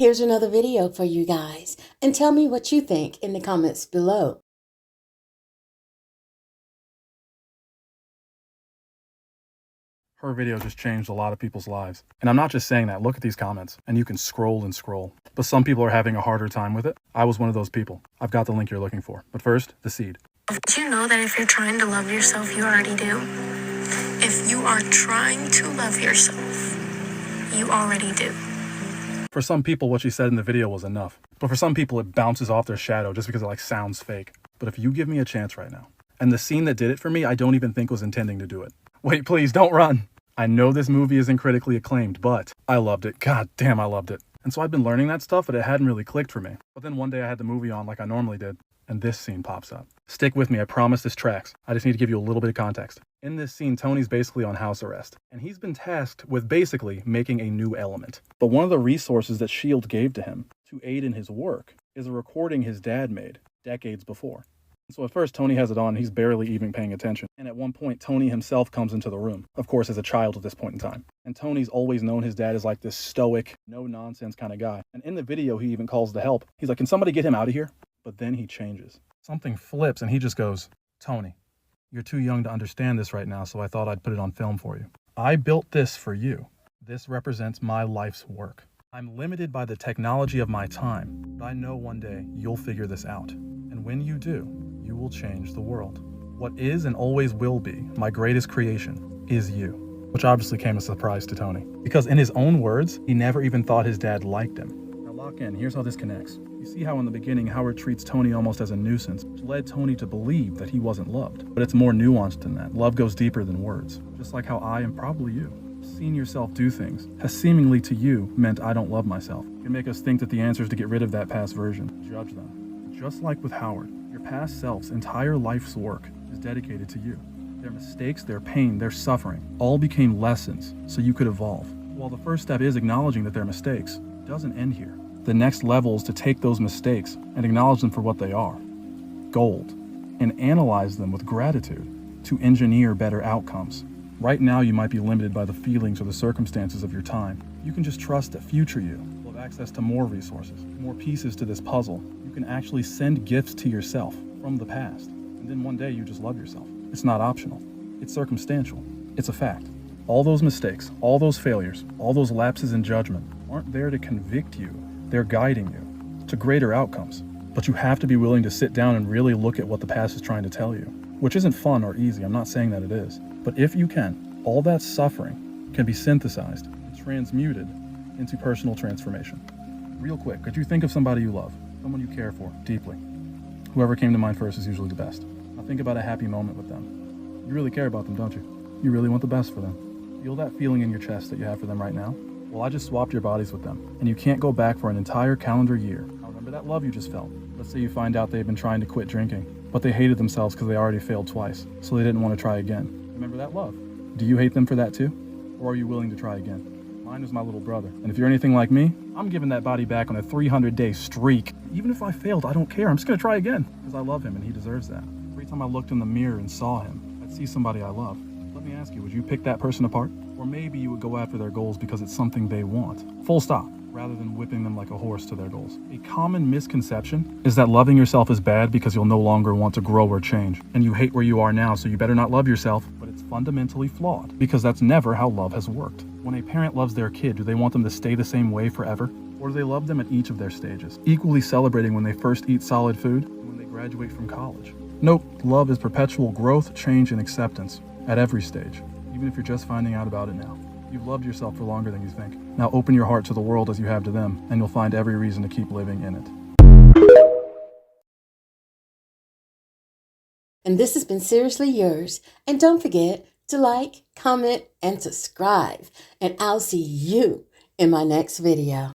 here's another video for you guys, and tell me what you think in the comments below. Her video just changed a lot of people's lives. And I'm not just saying that. Look at these comments, and you can scroll and scroll. But some people are having a harder time with it. I was one of those people. I've got the link you're looking for. But first, the seed. Did you know that if you're trying to love yourself, you already do? If you are trying to love yourself, you already do. For some people, what she said in the video was enough. But for some people, it bounces off their shadow just because it sounds fake. But if you give me a chance right now, and the scene that did it for me, I don't even think was intending to do it. Wait, please, don't run. I know this movie isn't critically acclaimed, but I loved it. God damn, I loved it. And so I've been learning that stuff, but it hadn't really clicked for me. But then one day I had the movie on like I normally did, and this scene pops up. Stick with me, I promise this tracks. I just need to give you a little bit of context. In this scene, Tony's basically on house arrest, and he's been tasked with basically making a new element. But one of the resources that S.H.I.E.L.D. gave to him to aid in his work is a recording his dad made decades before. So at first, Tony has it on, he's barely even paying attention. And at one point, Tony himself comes into the room, of course, as a child at this point in time. And Tony's always known his dad as like this stoic, no-nonsense kind of guy. And in the video, he even calls the help. He's like, can somebody get him out of here? But then he changes. Something flips, and he just goes, Tony, you're too young to understand this right now, so I thought I'd put it on film for you. I built this for you. This represents my life's work. I'm limited by the technology of my time, but I know one day you'll figure this out. And when you do, you will change the world. What is and always will be my greatest creation is you. Which obviously came as a surprise to Tony. Because in his own words, he never even thought his dad liked him. Now lock in, here's how this connects. You see how in the beginning Howard treats Tony almost as a nuisance, which led Tony to believe that he wasn't loved. But it's more nuanced than that. Love goes deeper than words. Just like how I am probably you. Seeing yourself do things has seemingly to you meant I don't love myself. It can make us think that the answer is to get rid of that past version. Judge them. Just like with Howard, your past self's entire life's work is dedicated to you. Their mistakes, their pain, their suffering, all became lessons so you could evolve. While the first step is acknowledging that they're mistakes, it doesn't end here. The next level is to take those mistakes and acknowledge them for what they are, gold, and analyze them with gratitude to engineer better outcomes. Right now, you might be limited by the feelings or the circumstances of your time. You can just trust that future you will have access to more resources, more pieces to this puzzle. You can actually send gifts to yourself from the past, and then one day you just love yourself. It's not optional. It's circumstantial. It's a fact. All those mistakes, all those failures, all those lapses in judgment aren't there to convict you. They're guiding you to greater outcomes. But you have to be willing to sit down and really look at what the past is trying to tell you, which isn't fun or easy. I'm not saying that it is. But if you can, all that suffering can be synthesized and transmuted into personal transformation. Real quick, could you think of somebody you love, someone you care for deeply? Whoever came to mind first is usually the best. Now think about a happy moment with them. You really care about them, don't you? You really want the best for them. Feel that feeling in your chest that you have for them right now? Well, I just swapped your bodies with them, and you can't go back for an entire calendar year. Now remember that love you just felt. Let's say you find out they've been trying to quit drinking, but they hated themselves because they already failed twice, so they didn't want to try again. Remember that love. Do you hate them for that too? Or are you willing to try again? Mine was my little brother. And if you're anything like me, I'm giving that body back on a 300-day streak. Even if I failed, I don't care. I'm just going to try again. Because I love him and he deserves that. Every time I looked in the mirror and saw him, I'd see somebody I love. Let me ask you, would you pick that person apart? Or maybe you would go after their goals because it's something they want. Full stop. Rather than whipping them like a horse to their goals. A common misconception is that loving yourself is bad because you'll no longer want to grow or change. And you hate where you are now, so you better not love yourself. But it's fundamentally flawed because that's never how love has worked. When a parent loves their kid, do they want them to stay the same way forever? Or do they love them at each of their stages, equally celebrating when they first eat solid food and when they graduate from college? Nope, love is perpetual growth, change, and acceptance at every stage, even if you're just finding out about it now. You've loved yourself for longer than you think. Now open your heart to the world as you have to them, and you'll find every reason to keep living in it. And this has been Seriously Yours. And don't forget to like, comment, and subscribe. And I'll see you in my next video.